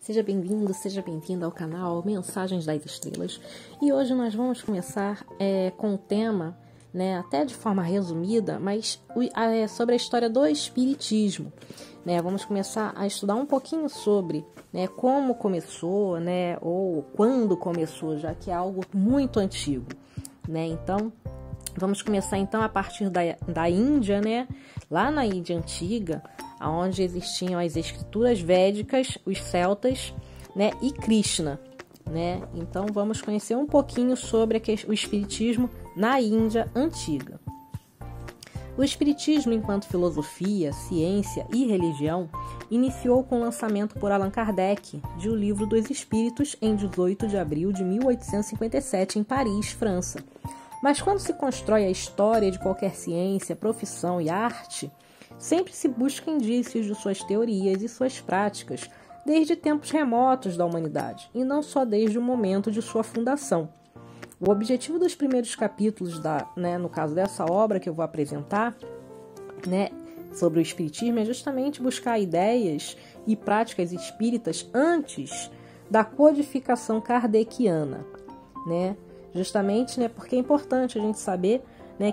Seja bem-vindo, seja bem-vinda ao canal Mensagens das Estrelas. E hoje nós vamos começar com o tema, até de forma resumida, mas sobre a história do Espiritismo. Vamos começar a estudar um pouquinho sobre como começou, ou quando começou, já que é algo muito antigo. Então, vamos começar então a partir da Índia, lá na Índia Antiga, onde existiam as escrituras védicas, os celtas, e Krishna. Então, vamos conhecer um pouquinho sobre o Espiritismo na Índia Antiga. O Espiritismo, enquanto filosofia, ciência e religião, iniciou com o lançamento por Allan Kardec de O Livro dos Espíritos em 18 de abril de 1857, em Paris, França. Mas quando se constrói a história de qualquer ciência, profissão e arte, sempre se busca indícios de suas teorias e suas práticas desde tempos remotos da humanidade, e não só desde o momento de sua fundação. O objetivo dos primeiros capítulos, no caso dessa obra que eu vou apresentar, sobre o Espiritismo, é justamente buscar ideias e práticas espíritas antes da codificação kardeciana, Justamente porque é importante a gente saber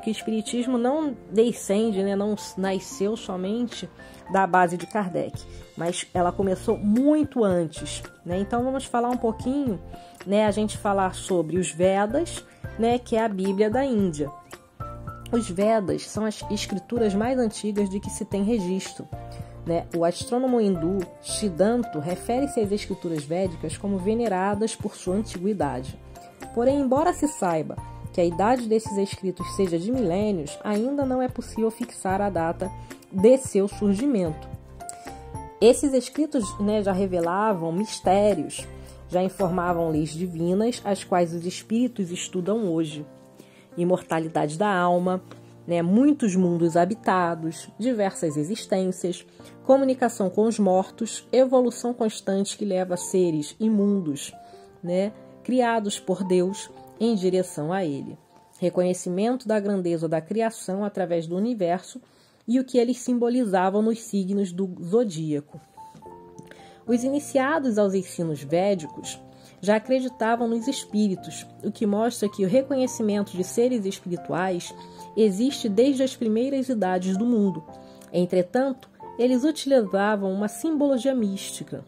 que o Espiritismo não descende, não nasceu somente da base de Kardec, mas ela começou muito antes. Então vamos falar um pouquinho, a gente falar sobre os Vedas, que é a Bíblia da Índia. Os Vedas são as escrituras mais antigas de que se tem registro. O astrônomo hindu Siddhanta refere-se às escrituras védicas como veneradas por sua antiguidade. Porém, embora se saiba que a idade desses escritos seja de milênios, ainda não é possível fixar a data de seu surgimento. Esses escritos já revelavam mistérios, já informavam leis divinas, as quais os espíritos estudam hoje. Imortalidade da alma, muitos mundos habitados, diversas existências, comunicação com os mortos, evolução constante que leva a seres imundos, criados por Deus em direção a Ele. Reconhecimento da grandeza da criação através do universo e o que eles simbolizavam nos signos do zodíaco. Os iniciados aos ensinos védicos já acreditavam nos espíritos, o que mostra que o reconhecimento de seres espirituais existe desde as primeiras idades do mundo. Entretanto, eles utilizavam uma simbologia mística.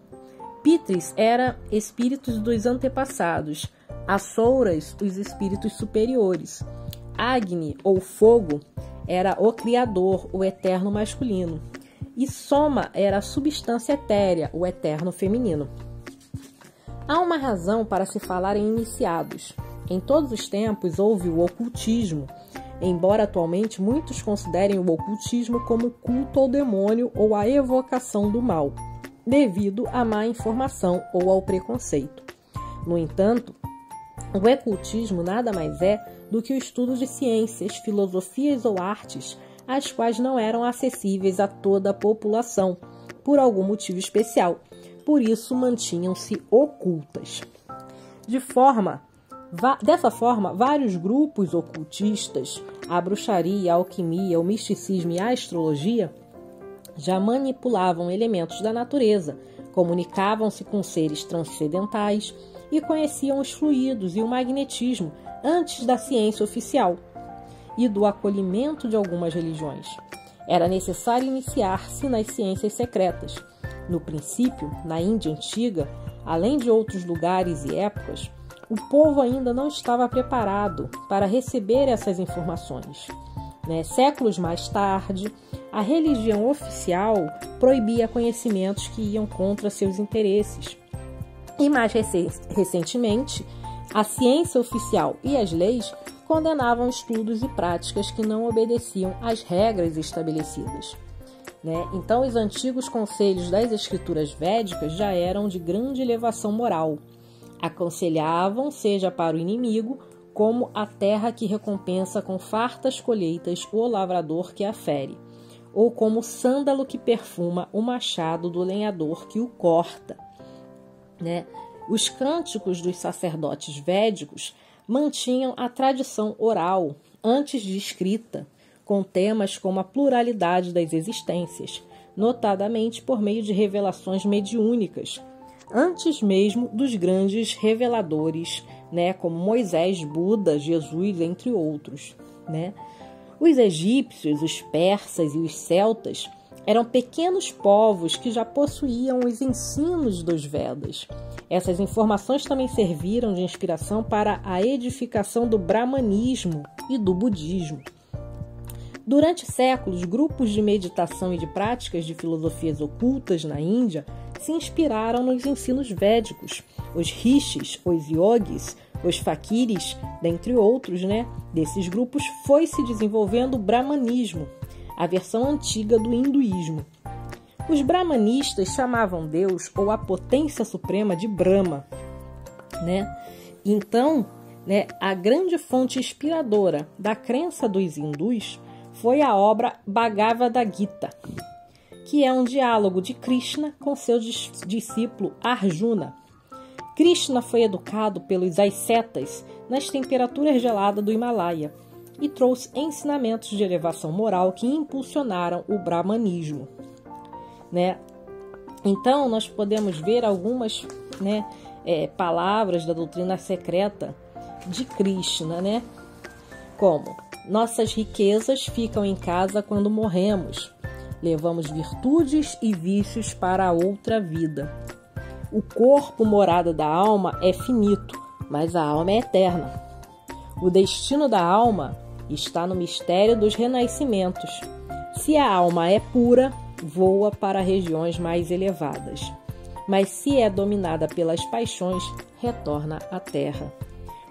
Pitris era espíritos dos antepassados, Asuras, os espíritos superiores. Agni, ou fogo, era o criador, o eterno masculino. E Soma era a substância etérea, o eterno feminino. Há uma razão para se falar em iniciados. Em todos os tempos houve o ocultismo, embora atualmente muitos considerem o ocultismo como culto ao demônio ou a evocação do mal, devido à má informação ou ao preconceito. No entanto, o ocultismo nada mais é do que o estudo de ciências, filosofias ou artes, as quais não eram acessíveis a toda a população, por algum motivo especial. Por isso, mantinham-se ocultas. Dessa forma, vários grupos ocultistas, a bruxaria, a alquimia, o misticismo e a astrologia, já manipulavam elementos da natureza, comunicavam-se com seres transcendentais e conheciam os fluidos e o magnetismo antes da ciência oficial e do acolhimento de algumas religiões. Era necessário iniciar-se nas ciências secretas. No princípio, na Índia Antiga, além de outros lugares e épocas, o povo ainda não estava preparado para receber essas informações. Séculos mais tarde, a religião oficial proibia conhecimentos que iam contra seus interesses. E mais recentemente, a ciência oficial e as leis condenavam estudos e práticas que não obedeciam às regras estabelecidas. Então, os antigos conselhos das escrituras védicas já eram de grande elevação moral. Aconselhavam, seja para o inimigo, como a terra que recompensa com fartas colheitas o lavrador que a fere, ou como o sândalo que perfuma o machado do lenhador que o corta. Os cânticos dos sacerdotes védicos mantinham a tradição oral, antes de escrita, com temas como a pluralidade das existências, notadamente por meio de revelações mediúnicas, antes mesmo dos grandes reveladores, né, como Moisés, Buda, Jesus, entre outros, né? Os egípcios, os persas e os celtas eram pequenos povos que já possuíam os ensinos dos Vedas. Essas informações também serviram de inspiração para a edificação do brahmanismo e do budismo. Durante séculos, grupos de meditação e de práticas de filosofias ocultas na Índia se inspiraram nos ensinos védicos. Os rishis, os yogis, os faquiris, dentre outros, né, desses grupos, foi se desenvolvendo o brahmanismo, a versão antiga do hinduísmo. Os brahmanistas chamavam Deus ou a potência suprema de Brahma, né? Então, né, a grande fonte inspiradora da crença dos hindus foi a obra Bhagavad Gita, que é um diálogo de Krishna com seu discípulo Arjuna. Krishna foi educado pelos ascetas nas temperaturas geladas do Himalaia e trouxe ensinamentos de elevação moral que impulsionaram o brahmanismo, né? Então, nós podemos ver algumas, né, palavras da doutrina secreta de Krishna, né? Como: nossas riquezas ficam em casa quando morremos. Levamos virtudes e vícios para a outra vida. O corpo, morada da alma, é finito, mas a alma é eterna. O destino da alma está no mistério dos renascimentos. Se a alma é pura, voa para regiões mais elevadas. Mas se é dominada pelas paixões, retorna à terra.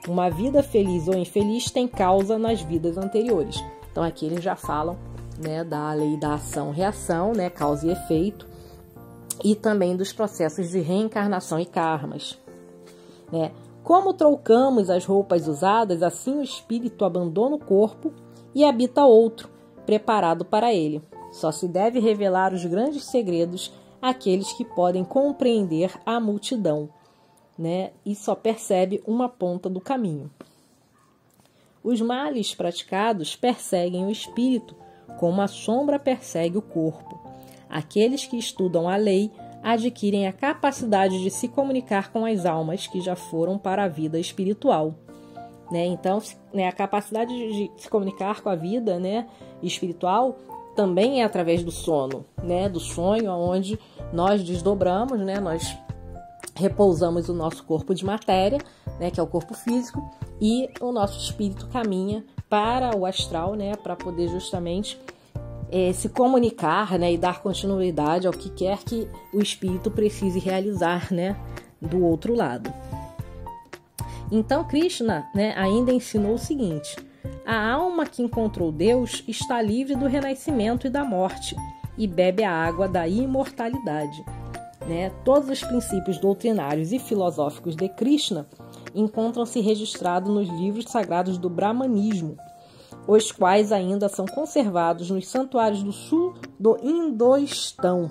Uma vida feliz ou infeliz tem causa nas vidas anteriores. Então aqui eles já falam, né, da lei da ação-reação, né, causa e efeito, e também dos processos de reencarnação e karmas, né? Como trocamos as roupas usadas, assim o espírito abandona o corpo e habita outro, preparado para ele. Só se deve revelar os grandes segredos àqueles que podem compreender a multidão, né? E só percebe uma ponta do caminho. Os males praticados perseguem o espírito, como a sombra persegue o corpo. Aqueles que estudam a lei adquirem a capacidade de se comunicar com as almas que já foram para a vida espiritual, né? Então, né, a capacidade de se comunicar com a vida, né, espiritual também é através do sono, né, do sonho, onde nós desdobramos, né, nós repousamos o nosso corpo de matéria, né, que é o corpo físico, e o nosso espírito caminha para o astral, né, para poder justamente se comunicar, né, e dar continuidade ao que quer que o espírito precise realizar, né, do outro lado. Então Krishna, né, ainda ensinou o seguinte: a alma que encontrou Deus está livre do renascimento e da morte e bebe a água da imortalidade, né? Todos os princípios doutrinários e filosóficos de Krishna encontram-se registrados nos livros sagrados do Brahmanismo, os quais ainda são conservados nos santuários do sul do Indoestão,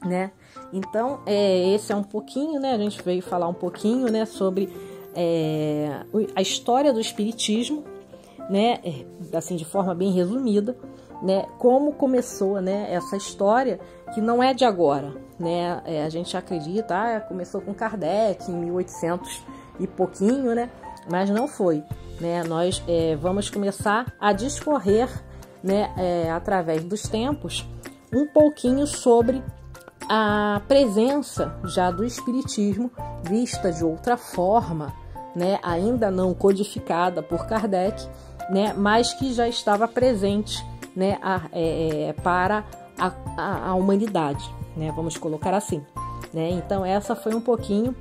né? Então, esse é um pouquinho, né? A gente veio falar um pouquinho, né, sobre a história do espiritismo, né? Assim, de forma bem resumida, né? Como começou, né, essa história, que não é de agora, né? A gente acredita, começou com Kardec em 1800 e pouquinho, né? Mas não foi, né? Nós vamos começar a discorrer, né, através dos tempos, um pouquinho sobre a presença já do espiritismo vista de outra forma, né? Ainda não codificada por Kardec, né? Mas que já estava presente, né, para a humanidade, né? Vamos colocar assim, né? Então essa foi um pouquinho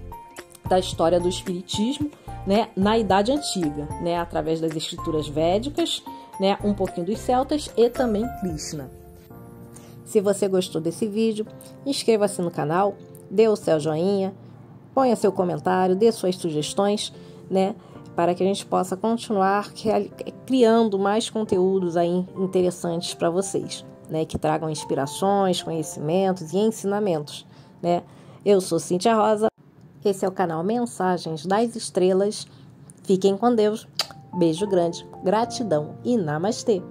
da história do espiritismo, né, na Idade Antiga, né, através das escrituras védicas, né, um pouquinho dos celtas e também Krishna. Se você gostou desse vídeo, inscreva-se no canal, dê o seu joinha, ponha seu comentário, dê suas sugestões, né, para que a gente possa continuar criando mais conteúdos aí interessantes para vocês, né, que tragam inspirações, conhecimentos e ensinamentos, né. Eu sou Cíntia Rosa. Esse é o canal Mensagens das Estrelas. Fiquem com Deus. Beijo grande, gratidão e namastê.